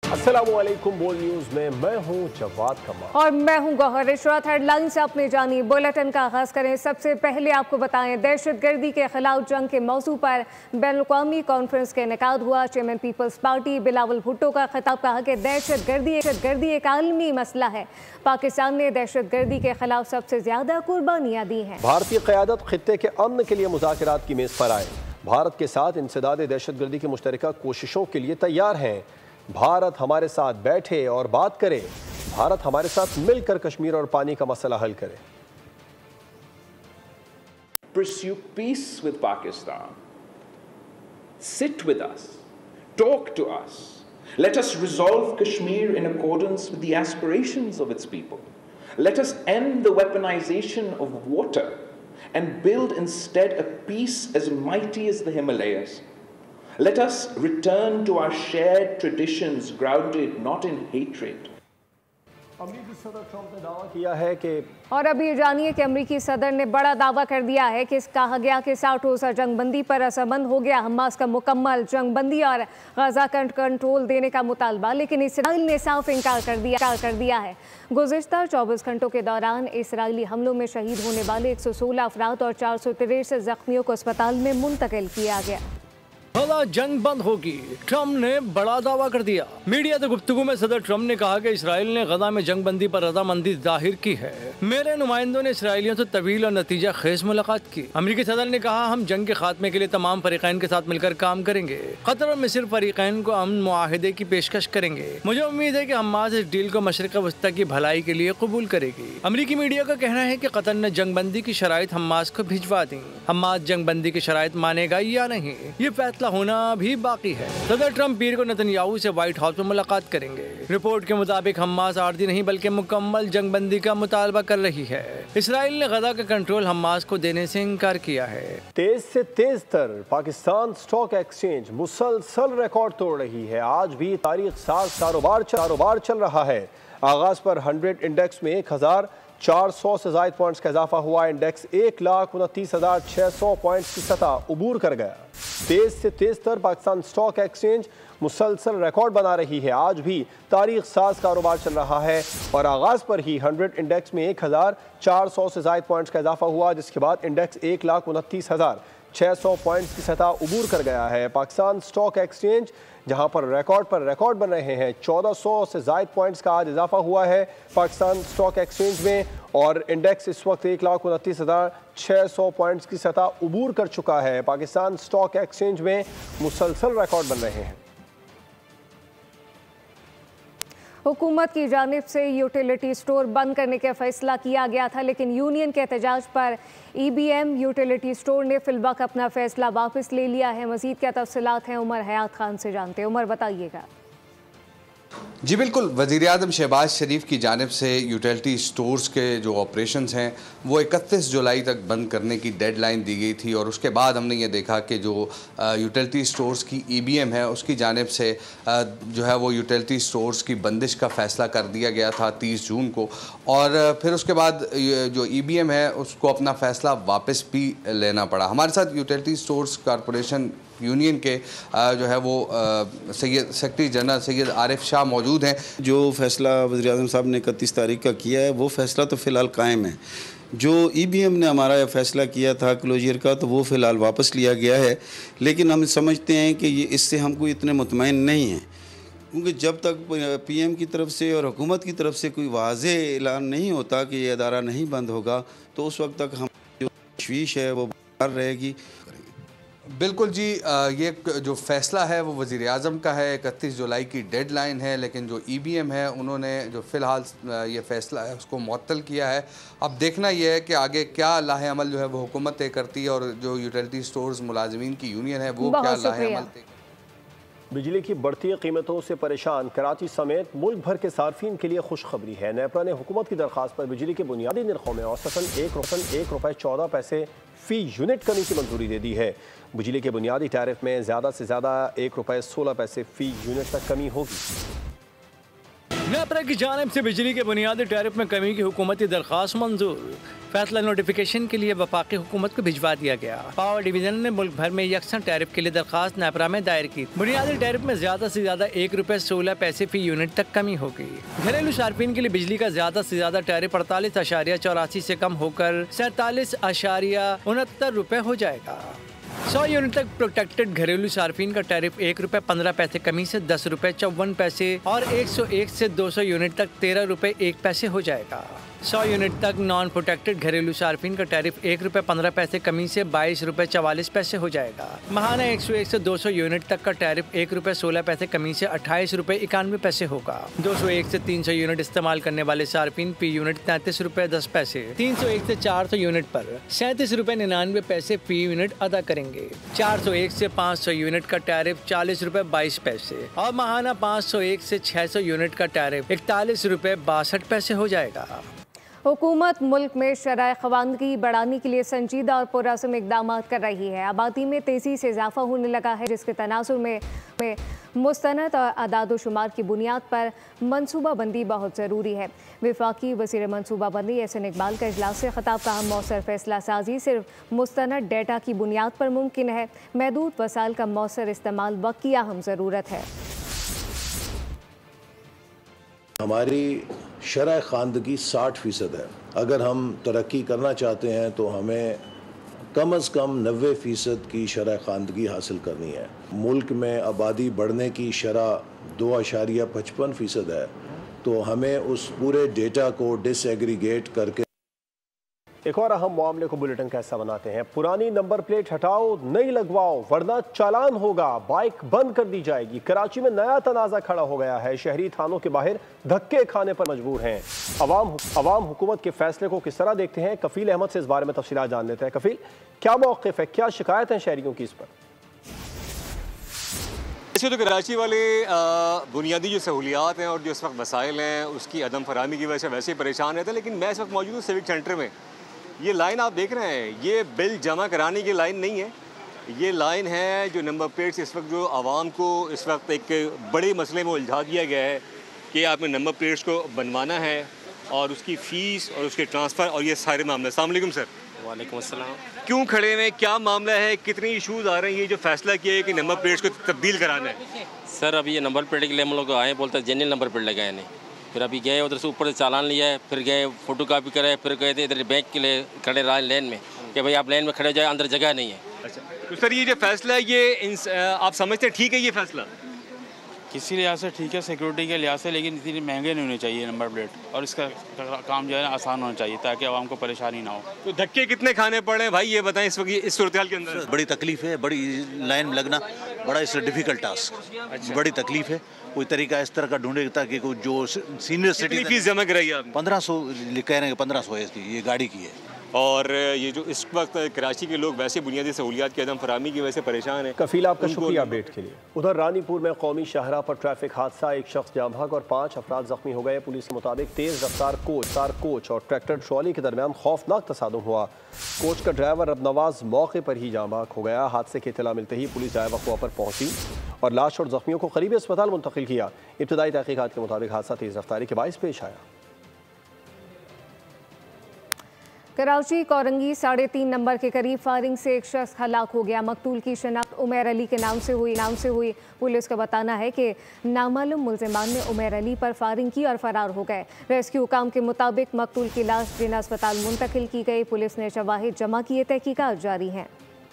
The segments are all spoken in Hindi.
अस्सलामुअलैकुम। बोल न्यूज में मैं हूं जवाद कमाल और मैं हूं गौहर इशरत। हेडलाइन से अपने जानी बुलेटिन का आगाज करें। सबसे पहले आपको बताएं, दहशतगर्दी के खिलाफ जंग के मौजू पर बैनुल-अक़वामी कॉन्फ्रेंस का इनेकाद हुआ। चेयरमैन पीपल्स पार्टी बिलावल भुट्टो का खिताब, कहा कि दहशतगर्दी एक आलमी मसला है। पाकिस्तान ने दहशतगर्दी के खिलाफ सबसे ज्यादा कुर्बानियां दी हैं। भारतीय क़यादत खित्ते के अमन के लिए मुज़ाकरात की मेज पर आए। भारत के साथ इंसदाद दहशतगर्दी की मुश्तरका कोशिशों के लिए तैयार हैं। भारत हमारे साथ बैठे और बात करे। भारत हमारे साथ मिलकर कश्मीर और पानी का मसला हल करे। Pursue peace with Pakistan. Sit with us. Talk to us. Let us resolve Kashmir in accordance with the aspirations of its people. Let us end the weaponization of water and build instead a peace as mighty as the Himalayas. Let us return to our shared traditions grounded not in hatred. अमेरिकी सदर ट्रंप ने दावा किया है कि और अभी जानिए कि अमेरिकी सदर ने बड़ा दावा कर दिया है कि कहा गया कि 60 रोज़ा जंगबंदी पर रजामंद हो गया हमास का मुकम्मल जंगबंदी और गजा कंट्रोल देने का मुतालबा, लेकिन इसराइल ने साफ इनकार कर दिया है। गुज़िश्ता 24 घंटों के दौरान इसराइली हमलों में शहीद होने वाले 116 अफराद और 463 जख्मियों को अस्पताल में मुंतकिल किया गया। भला जंग बंद होगी, ट्रम्प ने बड़ा दावा कर दिया। मीडिया से गुफ्तगू में सदर ट्रम्प ने कहा कि इसराइल ने गजा में जंग बंदी पर रजामंदी जाहिर की है। मेरे नुमाइंदों ने इसराइलियों से तवील और नतीजा खेज मुलाकात की। अमेरिकी सदर ने कहा, हम जंग के खात्मे के लिए तमाम फरीकैन के साथ मिलकर काम करेंगे। कतर और मिस्र फरीकैन को अमन मुआहिदे की पेशकश करेंगे। मुझे उम्मीद है कि हमास इस डील को मशरिक़ वस्ता की भलाई के लिए कबूल करेगी। अमेरिकी मीडिया का कहना है कि कतर ने जंग बंदी की शराइत हमास को भिजवा दी। हमास जंग बंदी की शराइत मानेगा या नहीं, ये फैसला होना भी बाकी है। सदर ट्रंप पीर को नेतन्याहू से व्हाइट हाउस में मुलाकात करेंगे। रिपोर्ट के मुताबिक हमास आर्जी नहीं बल्कि मुकम्मल जंगबंदी का मुतालबा कर रही है। इसराइल ने गजा का कंट्रोल हमास को देने से इनकार किया है। तेज से तेज तर पाकिस्तान स्टॉक एक्सचेंज मुसलसल रिकॉर्ड तोड़ रही है। आज भी तारीख साज कारोबार चल रहा है। आगाज पर 100 इंडेक्स में 1400 से ज़ायद पॉइंट्स का इजाफा हुआ। इंडेक्स 1,29,600 पॉइंट्स की सतह उबूर कर गया। तेज से तेज तर पाकिस्तान स्टॉक एक्सचेंज मुसलसल रिकॉर्ड बना रही है। आज भी तारीख साज कारोबार चल रहा है और आगाज पर ही 100 इंडेक्स में 1,400 से ज़ायद पॉइंट्स का इजाफा हुआ, जिसके बाद इंडेक्स 1,29,600 पॉइंट्स की सतह उबूर कर गया है। पाकिस्तान स्टॉक एक्सचेंज जहां पर रिकॉर्ड बन रहे हैं, 1400 से ज़ायद पॉइंट्स का आज इजाफा हुआ है पाकिस्तान स्टॉक एक्सचेंज में और इंडेक्स इस वक्त 1,29,600 पॉइंट्स की सतह उबूर कर चुका है। पाकिस्तान स्टॉक एक्सचेंज में मुसलसल रिकॉर्ड बन रहे हैं। हुकूमत की जानिब से यूटिलिटी स्टोर बंद करने का फैसला किया गया था, लेकिन यूनियन के एहतजाज पर EBM यूटिलिटी स्टोर ने फिलवक्त अपना फैसला वापस ले लिया है। मजीद क्या तफसीलात हैं, उमर हयात खान से जानते हैं। उमर, बताइएगा। जी बिल्कुल, वज़ीर-ए-आज़म शहबाज शरीफ की जानिब से यूटिलिटी स्टोर्स के जो ऑपरेशंस हैं वो 31 जुलाई तक बंद करने की डेडलाइन दी गई थी और उसके बाद हमने ये देखा कि जो यूटिलिटी स्टोर्स की EBM है उसकी जानिब से जो है वो यूटिलिटी स्टोर्स की बंदिश का फ़ैसला कर दिया गया था 30 जून को और फिर उसके बाद जो EBM है उसको अपना फ़ैसला वापस भी लेना पड़ा। हमारे साथ यूटिलिटी स्टोर्स कॉरपोरेशन यूनियन के जो है वो सेक्रेटरी जनरल सैयद आरिफ शाह मौजूद हैं। जो फैसला वज़ीर-ए-आज़म साहब ने 31 तारीख का किया है वो फ़ैसला तो फ़िलहाल कायम है। जो EBM ने हमारा फैसला किया था क्लोजर का तो वो फ़िलहाल वापस लिया गया है, लेकिन हम समझते हैं कि ये इससे हमको इतने मुतमईन नहीं हैं, क्योंकि जब तक PM की तरफ से और हुकूमत की तरफ से कोई वाज़ेह ऐलान नहीं होता कि ये अदारा नहीं बंद होगा तो उस वक्त तक हम जो तशवीश है वो बरकरार रहेगी। बिल्कुल जी, ये जो फ़ैसला है वो वज़ीर-ए-आज़म का है, 31 जुलाई की डेडलाइन है, लेकिन जो EBM है उन्होंने जो फ़िलहाल ये फ़ैसला है उसको मुअत्तल किया है। अब देखना ये है कि आगे क्या लाहे अमल जो है वो हुकूमत तय करती है और जो यूटिलिटी स्टोर्स मुलाजमीन की यूनियन है वो क्या लाहे अमल तय। बिजली की बढ़ती कीमतों से परेशान कराची समेत मुल्क भर के सार्फिन के लिए खुशखबरी है। नेपरा ने हुकूमत की दरख्वास्त पर बिजली के बुनियादी निर्खों में औसतन ₹1.14 फ़ी यूनिट कमी की मंजूरी दे दी है। बिजली के बुनियादी टैरिफ में ज़्यादा से ज़्यादा ₹1.16 फ़ी यूनिट तक कमी होगी। नेपरा की जानिब से बिजली के बुनियादी टैरिफ में कमी की हुकूमती दरख्वास्त मंजूर। फैसला नोटिफिकेशन के लिए वफाकी हुकूमत को भिजवा दिया गया। पावर डिवीजन ने मुल्क भर में यकसन टैरिफ के लिए दरख्वास्त नेपरा में दायर की। बुनियादी टैरिफ में ज्यादा से ज्यादा ₹1.16 फी यूनिट तक कमी होगी। घरेलू सार्फिन के लिए बिजली का ज्यादा से ज्यादा टैरिफ 48.84 से कम होकर 47.69 रुपए हो जाएगा। 100 यूनिट तक प्रोटेक्टेड घरेलू सार्फिन का टैरिफ ₹1.15 कमी से ₹10.54 और 101 से 200 यूनिट तक ₹13.01 हो जाएगा। 100 यूनिट तक नॉन प्रोटेक्टेड घरेलू सार्फिन का टैरिफ ₹1.15 कमी से ₹22.44 हो जाएगा। माहाना 101 से 200 यूनिट तक का टैरिफ ₹1.16 कमी से ₹28.91 होगा। 201 से 300 यूनिट इस्तेमाल करने वाले सार्फिन फी यूनिट ₹33.10, 301 से 400 यूनिट पर ₹37.99 फी यूनिट अदा करेंगे। 401 से 500 यूनिट का टैरिफ ₹40.22 और माहाना 501 से 600 यूनिट का टैरिफ ₹41.62 हो जाएगा। हुकूमत मुल्क में शराय ख़वानगी बढ़ाने के लिए संजीदा और पुरअज़्म इक़दाम कर रही है। आबादी में तेज़ी से इजाफा होने लगा है, जिसके तनासुर में मुस्तनद और अदाद-ओ-शुमार की बुनियाद पर मनसूबाबंदी बहुत ज़रूरी है। वफाकी वज़ीर मनसूबाबंदी एहसन इकबाल का इजलास से ख़िताब कहा, मौसर फैसला साजी सिर्फ मुस्तनद डेटा की बुनियाद पर मुमकिन है। महदूद वसाइल का मौसर इस्तेमाल वक्त की अहम ज़रूरत है। हमारी शरह ख़वानगी 60% है। अगर हम तरक्की करना चाहते हैं तो हमें कम अज़ कम 90% की शरह ख़वानगी हासिल करनी है। मुल्क में आबादी बढ़ने की शरह 2.55% है, तो हमें उस पूरे डेटा को डिसएग्रीगेट करके एक और अहम मामले को बुलेटिन का हिस्सा बनाते हैं। पुरानी नंबर प्लेट हटाओ, नई लगवाओ, वरना चालान होगा, बाइक बंद कर दी जाएगी। कराची में नया तनाज़ा खड़ा हो गया है। शहरी थानों के बाहर धक्के खाने पर मजबूर हैं। अवाम हुकूमत के फैसले को किस तरह देखते हैं, कफील अहमद से इस बारे में तफसीलात जान लेते हैं। कफील, क्या मौक़िफ़ है, क्या शिकायत है शहरियों की इस पर? ऐसे तो कराची वाले बुनियादी जो सहूलियात हैं और जो इस वक्त वसाइल हैं उसकी अदम फराहमी की वजह से वैसे ही परेशान रहते हैं। लेकिन मैं इस वक्त मौजूद हूँ सिविक सेंटर में। ये लाइन आप देख रहे हैं, ये बिल जमा कराने की लाइन नहीं है, ये लाइन है जो नंबर प्लेट्स इस वक्त जो आवाम को इस वक्त एक बड़े मसले में उलझा दिया गया है कि आपने नंबर प्लेट्स को बनवाना है और उसकी फ़ीस और उसके ट्रांसफ़र और ये सारे मामले। अस्सलाम वालेकुम सर। वालेकुम अस्सलाम। क्यों खड़े हैं, क्या मामला है, कितनी इशूज़ आ रहे हैं, ये जो फैसला किया है कि नंबर प्लेट्स को तब्दील कराना है? सर अभी ये नंबर प्लेट के लिए हम लोग आए, बोलते हैं जेन्युइन नंबर प्लेट लगाए नहीं। फिर अभी गए उधर से ऊपर से चालान लिया है, फिर गए फ़ोटो कापी कराए, फिर गए थे इधर बैंक के लिए खड़े रहे लेन में कि भाई आप लेन में खड़े हो जाए, अंदर जगह नहीं है। अच्छा, तो सर ये जो फैसला है ये आप समझते हैं ठीक है ये फैसला? किसी लिहाज से ठीक है, सिक्योरिटी के लिहाज से, लेकिन इतनी महंगे नहीं होने चाहिए नंबर प्लेट, और इसका काम जो है ना आसान होना चाहिए ताकि आवाम को परेशानी ना हो। तो धक्के कितने खाने पड़े हैं भाई, ये बताएं इस वक्त इस सूरत-ए-हाल के अंदर? बड़ी तकलीफ है, बड़ी लाइन में लगना बड़ा इस डिफ़िकल्ट टास्क। अच्छा। बड़ी तकलीफ है, कोई तरीका इस तरह का ढूंढे ताकि कोई जो सीनियर सिटीजन। फीस जमा कराई आप? 1500 कह रहे हैं, 1500 है इसकी, ये गाड़ी की है। और ये जो इस वक्त कराची के लोग वैसे बुनियादी सहूलियात की अदम फराहमी की वजह से परेशान हैं। कफील, आपका शुक्रिया अपडेट के लिए। उधर रानीपुर में कौमी शाहराह पर ट्रैफिक हादसा, एक शख्स जाम भाग और 5 अफराद जख्मी हो गए। पुलिस के मुताबिक तेज रफ्तार कोच और ट्रैक्टर ट्रॉली के दरमियान खौफनाक तसादुम हुआ। कोच का ड्राइवर रबनवाज मौके पर ही जाम भाग हो गया। हादसे की इत्तला मिलते ही पुलिस जाए वक्त पर पहुंची और लाश और जख्मियों को करीबी अस्पताल मुंतकिल किया। इब्तदाई तहकीकात के मुताबिक हादसा तेज रफ्तारी के बाइस पेश आया। कराची कोरंगी 3.5 नंबर के करीब फायरिंग से एक शख्स हलाक हो गया। मकतूल की शनाख्त उमैर अली के नाम से हुई। पुलिस का बताना है कि नामालूम मुल्जिमान ने उमैर अली पर फायरिंग की और फरार हो गए। रेस्क्यू काम के मुताबिक मकतूल की लाश जिना अस्पताल मुंतकिल की गई। पुलिस ने शवाहिद जमा किए, तहकीकात जारी हैं।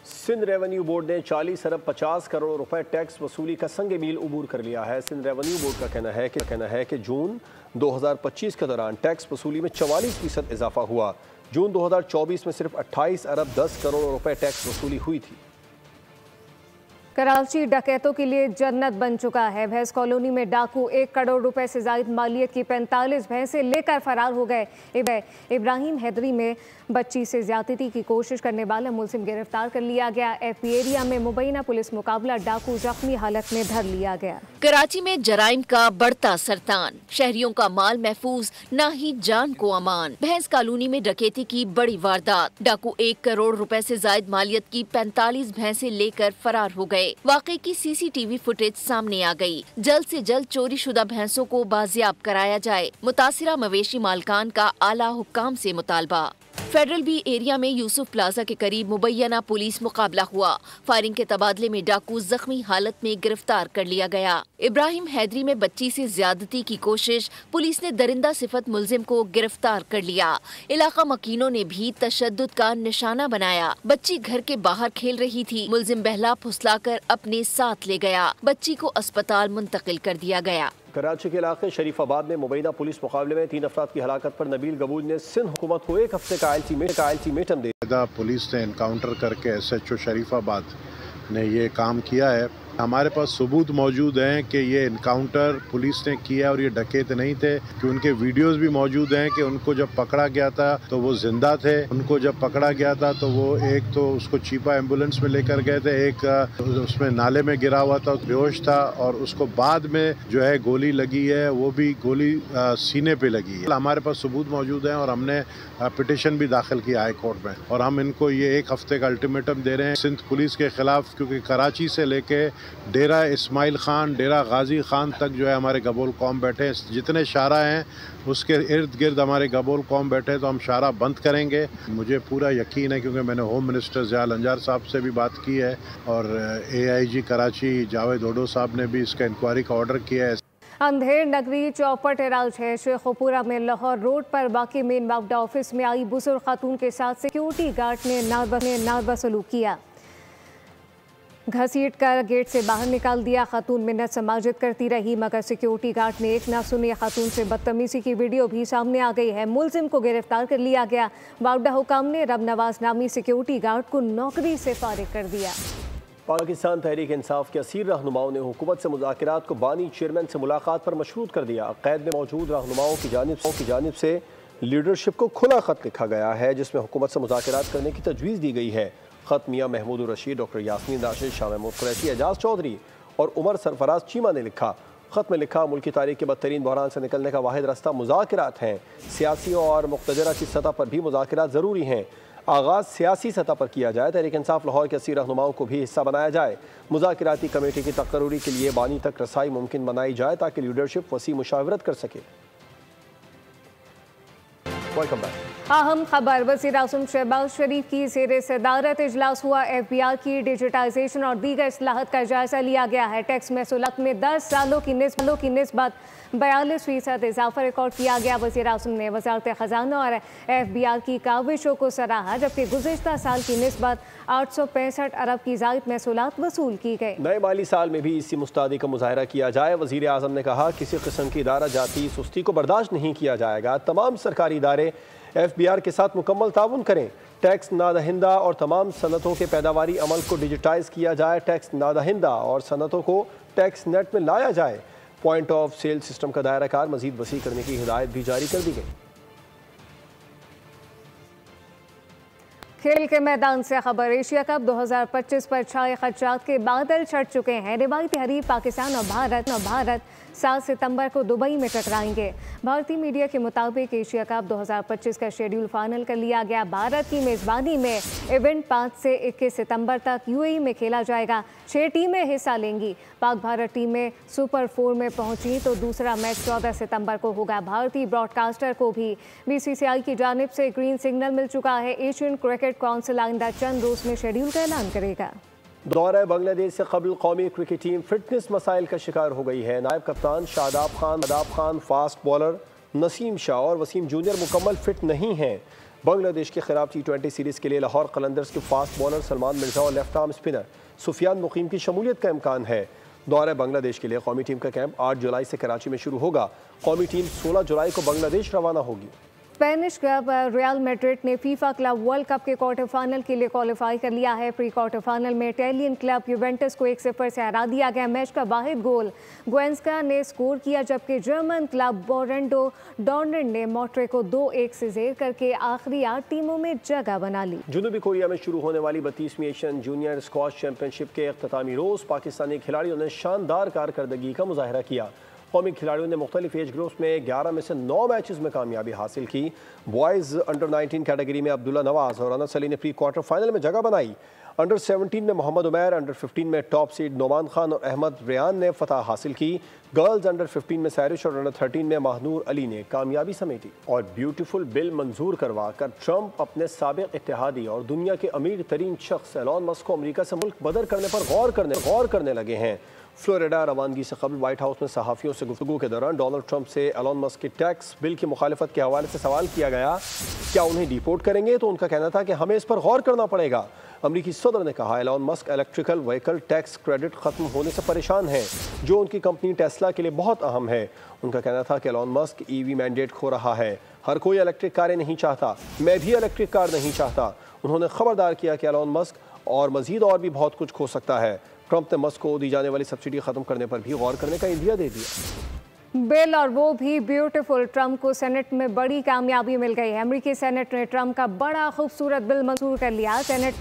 सिंध रेवेन्यू बोर्ड ने 40 अरब 50 करोड़ रुपए टैक्स वसूली का संग मील उबूर कर लिया है। सिंध रेवेन्यू बोर्ड का कहना है कि जून 2025 के दौरान टैक्स वसूली में 44% इजाफा हुआ। जून 2024 में सिर्फ 28 अरब 10 करोड़ रुपए टैक्स वसूली हुई थी। कराची डकैतों के लिए जन्नत बन चुका है। भैंस कॉलोनी में डाकू 1 करोड़ रुपए से जायद मालियत की 45 भैंसें लेकर फरार हो गए। इब्राहिम हैदरी में बच्ची से ज्यादती की कोशिश करने वाला मुलजिम गिरफ्तार कर लिया गया। एफपी एरिया में मुबैना पुलिस मुकाबला, डाकू जख्मी हालत में धर लिया गया। कराची में जराइम का बढ़ता सरतान, शहरियों का माल महफूज, ना ही जान को अमान। भैंस कॉलोनी में डकैती की बड़ी वारदात, डाकू 1 करोड़ रुपए से जायद मालियत की 45 भैंसें लेकर फरार हो गए। गए। वाकई की सीसीटीवी फुटेज सामने आ गई। जल्द से जल्द चोरी शुदा भैंसों को बाजियाब कराया जाए। मुतासिरा मवेशी मालकान का आला हुक्काम से मुतालबा। फेडरल बी एरिया में यूसुफ प्लाजा के करीब मुबैना पुलिस मुकाबला हुआ। फायरिंग के तबादले में डाकू जख्मी हालत में गिरफ्तार कर लिया गया। इब्राहिम हैदरी में बच्ची से ज्यादती की कोशिश, पुलिस ने दरिंदा सिफत मुलजिम को गिरफ्तार कर लिया। इलाका मकीनों ने भी तशद्दुद का निशाना बनाया। बच्ची घर के बाहर खेल रही थी, मुलजिम बहला फुसलाकर अपने साथ ले गया। बच्ची को अस्पताल मुंतकिल कर दिया गया। कराची के इलाके शरीफाबाद में मुबैना पुलिस मुकाबले में 3 अफराद की हलाकत पर नबील गबूज ने सिंध हुकूमत को 1 हफ्ते का अल्टीमेटम दिया। पुलिस ने इनकाउंटर करके SHO शरीफाबाद ने ये काम किया है। हमारे पास सबूत मौजूद हैं कि ये इनकाउंटर पुलिस ने किया और ये डकैत नहीं थे, कि उनके वीडियोस भी मौजूद हैं कि उनको जब पकड़ा गया था तो वो जिंदा थे। उनको जब पकड़ा गया था तो वो एक तो उसको चीपा एम्बुलेंस में लेकर गए थे, एक उसमें नाले में गिरा हुआ था, बेहोश था, और उसको बाद में जो है गोली लगी है, वो भी गोली सीने पे लगी है। हमारे पास सबूत मौजूद हैं और हमने पिटिशन भी दाखिल किया हाई कोर्ट में, और हम इनको ये 1 हफ्ते का अल्टीमेटम दे रहे हैं सिंध पुलिस के खिलाफ, क्योंकि कराची से लेके डेरा इस्माइल खान, डेरा गाजी खान तक जो है हमारे गबोल कौम बैठे हैं। जितने शारा हैं उसके इर्द गिर्द हमारे गबोल कौम बैठे हैं, तो हम शारा बंद करेंगे। मुझे पूरा यकीन है, क्योंकि मैंने होम मिनिस्टर ज़िया अंजार साहब से भी बात की है और AIG कराची जावेद ओडो साहब ने भी इसका इंक्वायरी का ऑर्डर किया है। अंधेर नगरी चौपट इराज है। शेखुपुरा में लाहौर रोड पर बाकी मेन बावडा ऑफिस में आई बुजुर्ग खातून के साथ सिक्योरिटी गार्ड ने नाबसलूक किया। घसीट कर गेट से बाहर निकाल दिया। खातून मिन्नत समाजित करती रही, मगर सिक्योरिटी गार्ड ने एक ना सुनी। खातून से बदतमीजी की वीडियो भी सामने आ गई है। मुलजिम को गिरफ्तार कर लिया गया। बावडा हुकाम ने रब नवाज नामी सिक्योरिटी गार्ड को नौकरी से फारिग कर दिया। पाकिस्तान तहरीक इंसाफ के असीर रहनुमाओं ने हुकूमत से मुज़ाकरात को बानी चेयरमैन से मुलाकात पर मशरूत कर दिया। कैद में मौजूद रहनुमाओं की जानिब से लीडरशिप को खुला खत लिखा गया है, जिसमें हुकूमत से मुज़ाकरात करने की तजवीज़ दी गई है। खत मियाँ महमूद रशीद, डॉक्टर यास्मीन राशिद, शाह महमूद कुरैशी, एजाज चौधरी और उमर सरफराज चीमा ने लिखा। खत में लिखा, मुल्क की तारीख के बदतरीन बहरान से निकलने का वाहिद रास्ता मुज़ाकरात हैं। सियासी और मुक़तदरा की सतह पर भी मुज़ाकरात ज़रूरी हैं। आगाज़ सियासी सतह पर किया जाए। तहरीक इंसाफ लाहौर के 80 रहनुमाओं को भी हिस्सा बनाया जाए। मुज़ाकराती कमेटी की तकर्री के लिए बानी तक रसाई मुमकिन बनाई जाए, ताकि लीडरशिप वसी मुशावरत कर सके। Welcome back. अहम खबर, वज़ीर आज़म शहबाज शरीफ की ज़ेर सदारत इजलास हुआ। FBR की डिजिटाइजेशन और दीगर इस्लाहत का जायजा लिया गया है। टैक्स महसूलत में 10 सालों की निस्बत 42% इजाफा रिकॉर्ड किया गया। वज़ीर आज़म ने वज़ारत ख़जाना और FBR की काविशों को सराहा, जबकि गुज़िश्ता साल की निस्बत 865 अरब की ज़ायद महसूलात वसूल की गई। नए माली साल में भी इसी मुस्तादी का मुजाहरा किया जाए। वज़ीर आज़म ने कहा, किसी किस्म की इदारा जाती सुस्ती को बर्दाश्त नहीं किया जाएगा। तमाम सरकारी इदारे FBR के साथ मुकम्मल ताउन करें। टैक्स नादहिंदा और तमाम सनतों के पैदावारी अमल को डिजिटाइज किया जाए। टैक्स नादहिंदा और सनतों को टैक्स नेट में लाया जाए। पॉइंट ऑफ सेल सिस्टम का दायरा कार मजीद वसी करने की हिदायत भी जारी कर दी गई। खेल के मैदान से खबर, एशिया कप 2025 पर छाए खदशात के बादल छट चुके हैं। रिवायती हरीफ पाकिस्तान और भारत 7 सितंबर को दुबई में टकराएंगे। भारतीय मीडिया के मुताबिक एशिया कप 2025 का शेड्यूल फाइनल कर लिया गया। भारत की मेज़बानी में इवेंट 5 से 21 सितंबर तक UAE में खेला जाएगा। 6 टीमें हिस्सा लेंगी। पाक भारत टीमें सुपर 4 में पहुंची तो दूसरा मैच 14 सितंबर को होगा। भारतीय ब्रॉडकास्टर को भी BCCI की जानिब से ग्रीन सिग्नल मिल चुका है। एशियन क्रिकेट काउंसिल आइंदा चंद रोज में शेड्यूल का ऐलान करेगा। दौरा बांग्लादेश से कबल कौमी क्रिकेट टीम फिटनेस मसाइल का शिकार हो गई है। नायब कप्तान शादाब खान, फास्ट बॉलर नसीम शाह और वसीम जूनियर मुकम्मल फिट नहीं हैं। बांग्लादेश के खिलाफ T20 सीरीज़ के लिए लाहौर कलंदर्स के फास्ट बॉलर सलमान मिर्जा और लेफ्ट आर्म स्पिनर सुफियान मुकीम की शमूलियत का इम्कान है। दौरा बांग्लादेश के लिए कौमी टीम का कैंप 8 जुलाई से कराची में शुरू होगा। कौमी टीम 16 जुलाई को बांग्लादेश रवाना होगी। स्पेनिश क्लब रियल मैड्रिड ने फीफा क्लब वर्ल्ड कप के क्वार्टर फाइनल के लिए क्वालिफाई कर लिया है। प्री क्वार्टर फाइनल में इटालियन क्लब यूवेंटस को 1-0 से हरा दिया गया। मैच का वाहिद गोल गोएंस्का ने स्कोर किया, जबकि जर्मन क्लब बोरेंडो डॉर्टमुंड ने मोट्रे को 2-1 से जेर करके आखिरी 8 टीमों में जगह बना ली। जनूबी कोरिया में शुरू होने वाली 32वीं एशियन जूनियर स्क्वॉश चैंपियनशिप के इख्तितामी रोज़ पाकिस्तानी खिलाड़ियों ने शानदार कारकर्दगी का मुजाहरा किया। कौमी खिलाड़ियों ने मुख्तलिफ एज ग्रुप्स में 11 में से 9 मैचेस में कामयाबी हासिल की। बॉयज़ अंडर 19 कैटेगरी में अब्दुल्ला नवाज और अनस अली ने प्री क्वार्टर फाइनल में जगह बनाई। अंडर 17 में मोहम्मद उमैर, अंडर 15 में टॉप सीड नोमान खान और अहमद रेयान ने फतह हासिल की। गर्ल्स अंडर 15 में सैरिश और अंडर 13 में महनूर अली ने कामयाबी समेटी। और ब्यूटीफुल बिल मंजूर करवा कर ट्रंप अपने साबिक इत्तेहादी और दुनिया के अमीर तरीन शख्स एलॉन मस्क को अमेरिका से मुल्क बदर करने पर गौर करने लगे हैं। फ्लोरिडा रवानगी से कबल व्हाइट हाउस में सहाफ़ियों से गुफ्तगू के दौरान डोनाल्ड ट्रंप से एलॉन मस्क की टैक्स बिल की मुखालिफत के हवाले से सवाल किया गया, क्या उन्हें डिपोर्ट करेंगे? तो उनका कहना था कि हमें इस पर गौर करना पड़ेगा। अमरीकी सदर ने कहा Elon Musk electrical vehicle tax credit ख़त्म होने से परेशान हैं, जो उनकी कंपनी टेस्ला के लिए बहुत अहम है। उनका कहना था कि एलॉन मस्क ईवी मैंडेट खो रहा है, हर कोई इलेक्ट्रिक कारें नहीं चाहता, मैं भी इलेक्ट्रिक कार नहीं चाहता। उन्होंने खबरदार किया कि एलॉन मस्क और मजीद और भी बहुत कुछ खो सकता है। ट्रंप ने मस्क को दी जाने वाली सब्सिडी खत्म करने पर भी गौर करने का इंदिया दे दिया। बिल और वो भी ब्यूटीफुल। ट्रंप को सेनेट में बड़ी कामयाबी मिल गई है। अमेरिकी सेनेट ने ट्रंप का बड़ा खूबसूरत बिल मंजूर कर लिया। सेनेट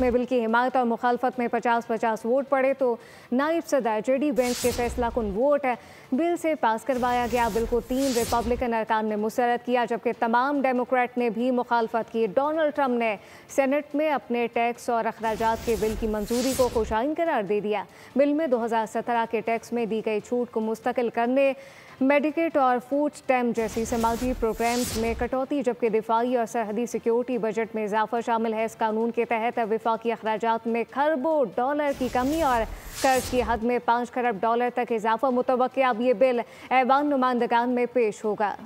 में बिल की हिमायत और मुखालफत में 50-50 वोट पड़े तो नायब सदर जेडी वेंस के फैसला कुन वोट है बिल से पास करवाया गया। बिल को 3 रिपब्लिकन अरकान ने मुस्तरद किया, जबकि तमाम डेमोक्रेट ने भी मुखालफत की। डोनाल्ड ट्रंप ने सेनेट में अपने टैक्स और अखराजात के बिल की मंजूरी को खुशाइन करार दे दिया। बिल में 2017 के टैक्स में दी गई छूट को मुस्तकिल करने, मेडिकेट और फूड स्टैम्प जैसी समाजी प्रोग्राम्स में कटौती, जबकि दिफाई और सरहदी सिक्योरिटी बजट में इजाफा शामिल है। इस कानून के तहत वफाकी अखराजात में खरबों डॉलर की कमी और कर्ज की हद में 5 खरब डॉलर तक इजाफा मुतवक्किल। अब ये बिल ऐवान नुमाइंदगान में पेश होगा।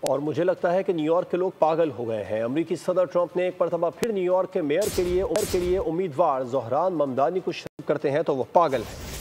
और मुझे लगता है कि न्यूयॉर्क के लोग पागल हो गए हैं। अमेरिकी सदर ट्रंप ने एक मरतबा फिर न्यूयॉर्क के मेयर के लिए उम्मीदवार ज़ोहरान ममदानी को शर्म करते हैं तो वह पागल है।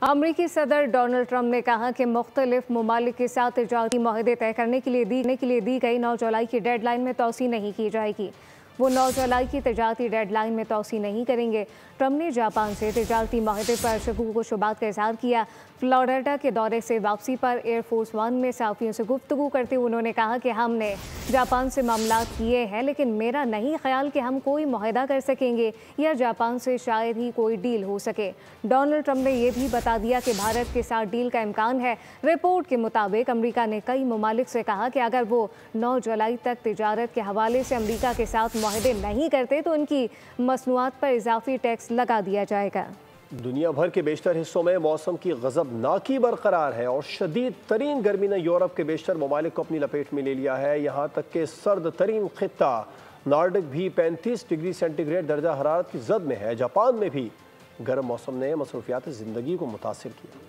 अमरीकी सदर डोनाल्ड ट्रंप ने कहा कि मुख्तलिफ ममालिक के साथ तिजारती मुआहदे तय करने के लिए दी गई 9 जुलाई की डेडलाइन में तोसी नहीं की जाएगी। वो 9 जुलाई की तिजारती डेडलाइन में तोसी नहीं करेंगे। ट्रंप ने जापान से तिजारती मुआहदे पर शकूक व शुबात का इजहार किया। फ्लोरिडा के दौरे से वापसी पर एयरफोर्स 1 में सहाफ़ियों से गुफ्तगू करते हुए उन्होंने कहा कि हमने जापान से मामलात किए हैं, लेकिन मेरा नहीं ख्याल कि हम कोई मुआहदा कर सकेंगे या जापान से शायद ही कोई डील हो सके। डोनाल्ड ट्रंप ने यह भी बता दिया कि भारत के साथ डील का इम्कान है। रिपोर्ट के मुताबिक अमेरिका ने कई ममालिक से कहा कि अगर वो 9 जुलाई तक तिजारत के हवाले से अमेरिका के साथ मुआहदे नहीं करते तो उनकी मसनूआत पर इजाफी टैक्स लगा दिया जाएगा। दुनिया भर के बेशतर हिस्सों में मौसम की गज़बनाकी बरकरार है और शदीद तरीन गर्मी ने यूरोप के बेशतर ममालिक को अपनी लपेट में ले लिया है। यहाँ तक कि सर्द तरीन खित्ता नॉर्डिक भी 35 डिग्री सेंटीग्रेड दर्जा हरारत की जद में है। जापान में भी गर्म मौसम ने मसरूफियात ज़िंदगी को मुतासिर किया।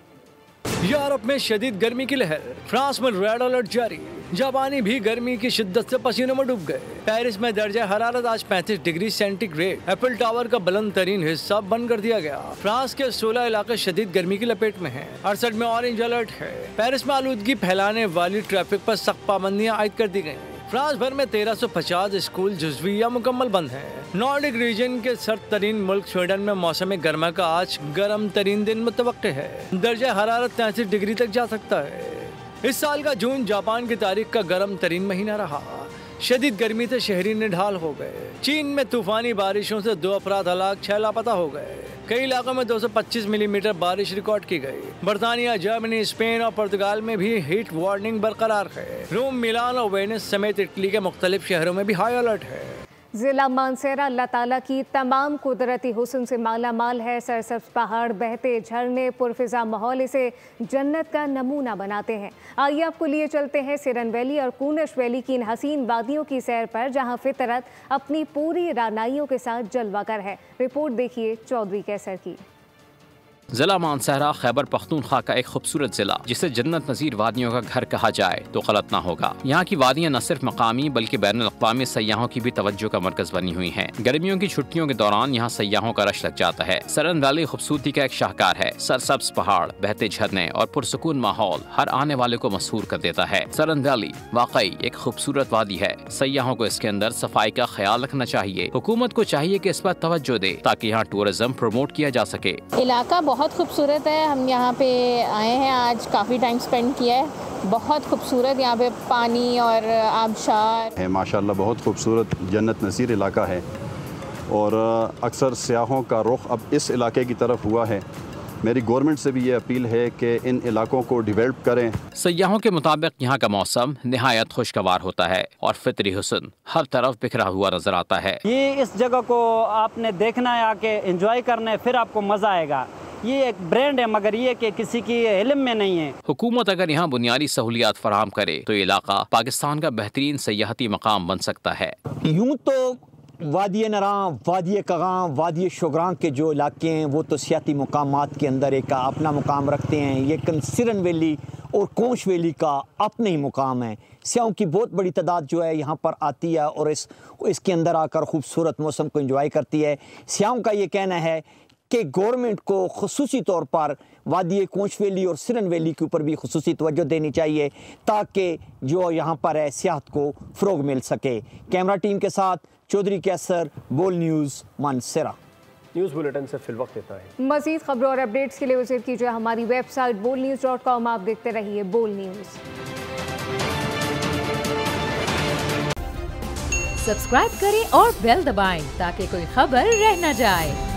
यूरोप में शदीद गर्मी की लहर, फ्रांस में रेड अलर्ट जारी। जापानी भी गर्मी की शिद्दत से पसीनों में डूब गए। पेरिस में दर्जा हरारत आज 35 डिग्री सेंटीग्रेड। एफिल टावर का बुलंद तरीन हिस्सा बंद कर दिया गया। फ्रांस के 16 इलाके शदीद गर्मी की लपेट में हैं। 68 में ऑरेंज अलर्ट है। पेरिस में आलूदगी फैलाने वाली ट्रैफिक पर सख्त पाबंदियां आयद कर दी गई। फ्रांस भर में 1350 स्कूल जुज़वी या मुकम्मल बंद हैं। नॉर्डिक रीजन के सर्द तरीन मुल्क स्वीडन में मौसम गर्मा का आज गर्म तरीन दिन मुतवक्किल है। दर्जा हरारत 33 डिग्री तक जा सकता है। इस साल का जून जापान की तारीख का गर्म तरीन महीना रहा। शदीद गर्मी से शहरी निढाल हो गए। चीन में तूफानी बारिशों से 2 अफराद हलाक, 6 लापता हो गए। कई इलाकों में 225 मिलीमीटर बारिश रिकॉर्ड की गई। बर्तानिया, जर्मनी, स्पेन और पुर्तगाल में भी हीट वार्निंग बरकरार है। रोम, मिलान और वेनिस समेत इटली के मुख्तलिफ शहरों में भी हाई अलर्ट है। ज़िला मानसेरा अल्लाह ताला की तमाम कुदरती हुस्न से माला माल है। सरसब्ज पहाड़, बहते झरने, पुरफिजा माहौल इसे जन्नत का नमूना बनाते हैं। आइए आपको लिए चलते हैं सिरन वैली और कूनश वैली की इन हसीन वादियों की सैर पर, जहां फितरत अपनी पूरी रानाइयों के साथ जलवागर है। रिपोर्ट देखिए चौधरी कैसर की। जिला मानसहरा खैबर पख्तूनख्वा का एक खूबसूरत जिला जिसे जन्नत नज़ीर वादियों का घर कहा जाए तो गलत ना होगा। यहाँ की वादियाँ न सिर्फ मकामी बल्कि बैनुल अक़वामी सयाहों की भी तवज्जो का मरकज बनी हुई हैं। गर्मियों की छुट्टियों के दौरान यहाँ सयाहों का रश लग जाता है। सरन वैली खूबसूरती का एक शाहकार है। सरसब्ज पहाड़, बहते झरने और पुरसुकून माहौल हर आने वाले को मशहूर कर देता है। सरन वैली वाकई एक खूबसूरत वादी है। सयाहों को इसके अंदर सफाई का ख्याल रखना चाहिए। हुकूमत को चाहिए कि इस पर तवज्जो दे ताकि यहाँ टूरिज्म प्रमोट किया जा सके। इलाका बहुत खूबसूरत है। हम यहाँ पे आए हैं, आज काफ़ी टाइम स्पेंड किया है। बहुत खूबसूरत यहाँ पे पानी और आबशार है। माशाल्लाह बहुत खूबसूरत जन्नत नज़ीर इलाका है और अक्सर सयाहों का रुख अब इस इलाके की तरफ हुआ है मेरी गवर्नमेंट से भी ये अपील है कि इन इलाकों को डेवलप करें। सयाहों के मुताबिक यहाँ का मौसम निहायत खुशगवार होता है और फितरी हुस्न हर तरफ बिखरा हुआ नजर आता है। ये इस जगह को आपने देखना है, आके एंजॉय करना है, फिर आपको मजा आएगा। ये एक ब्रांड है, मगर ये कि किसी की इल्म में नहीं है। हुकूमत अगर यहाँ बुनियादी सहूलियात फराहम करे तो ये इलाका पाकिस्तान का बेहतरीन सयाहती मकाम बन सकता है। यूँ तो वादी नराम, वादी कगाम, वादी शोगरान के जो इलाके हैं वो तो सियाती मुकामात के अंदर एक अपना मुकाम रखते हैं। ये सिरन वैली और कोंश वैली का अपने ही मुकाम है। सियाहों की बहुत बड़ी तादाद जो है यहाँ पर आती है और इसके अंदर आकर खूबसूरत मौसम को एंजॉय करती है। सियाहों का ये कहना है कि गवर्नमेंट को खुसूसी तौर पर वादी कोंश वैली और सिरन वैली के ऊपर भी खुसूसी तवज्जो देनी चाहिए ताकि जो यहाँ पर है सियाहत को फ़रोग मिल सके। कैमरा टीम के साथ चौधरी कैसर, बोल न्यूज़, मानसरा। न्यूज़ बुलेटिन से फिल वक्त इतना है। मज़ीद खबरों और अपडेट्स के लिए विजिट कीजिए हमारी वेबसाइट bolnews.com। आप देखते रहिए बोल न्यूज़। सब्सक्राइब करें और बेल दबाएं ताकि कोई खबर रह न जाए।